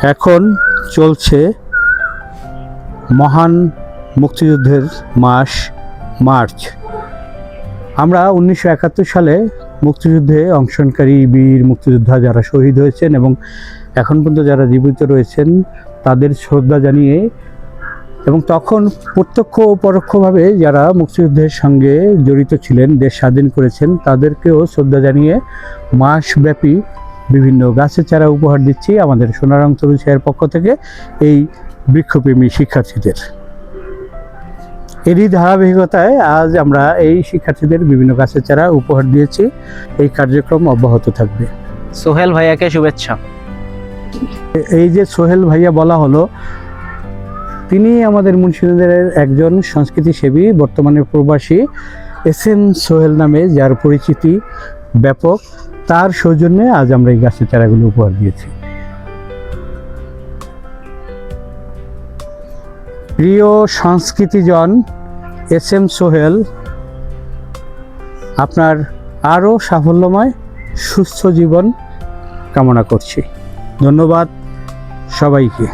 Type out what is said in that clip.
এখন চলছে মহান মুক্তিযুদ্ধের মাস মার্চ। আমরা 1971 সালে মুক্তিযুদ্ধে অংশগ্রহণকারী বীর মুক্তিযোদ্ধা যারা শহীদ হয়েছেন এবং এখন পর্যন্ত যারা জীবিত রয়েছেন তাদের শ্রদ্ধা জানিয়ে, এবং তখন প্রত্যক্ষ ও পরোক্ষভাবে যারা মুক্তিযুদ্ধের সঙ্গে জড়িত ছিলেন, দেশ স্বাধীন করেছেন, তাদেরকেও শ্রদ্ধা জানিয়ে মাসব্যাপী বিভিন্ন গাছের চারা উপহার দিচ্ছি আমাদের সোনারং তরুণ ছায়ার পক্ষ থেকে এই বৃক্ষপ্রেমী শিক্ষার্থীদের। এরই ধারাবাহিকতায় আজ আমরা এই শিক্ষার্থীদের বিভিন্ন গাছের চারা উপহার দিয়েছি। এই কার্যক্রম অব্যাহত থাকবে। সোহেল ভাইয়াকে শুভেচ্ছা। এই যে সোহেল ভাইয়া বলা হলো, তিনি আমাদের মুন্সিগঞ্জের একজন সংস্কৃতি সেবী, বর্তমানে প্রবাসী, SM সোহেল নামে যার পরিচিতি ব্যাপক। তার সৌজন্যে আজ আমরা এই গাছের চারাগুলো উপহার দিয়েছি। প্রিয় সংস্কৃতিজন SM সোহেল, আপনার আরও সাফল্যময় সুস্থ জীবন কামনা করছি। ধন্যবাদ সবাইকে।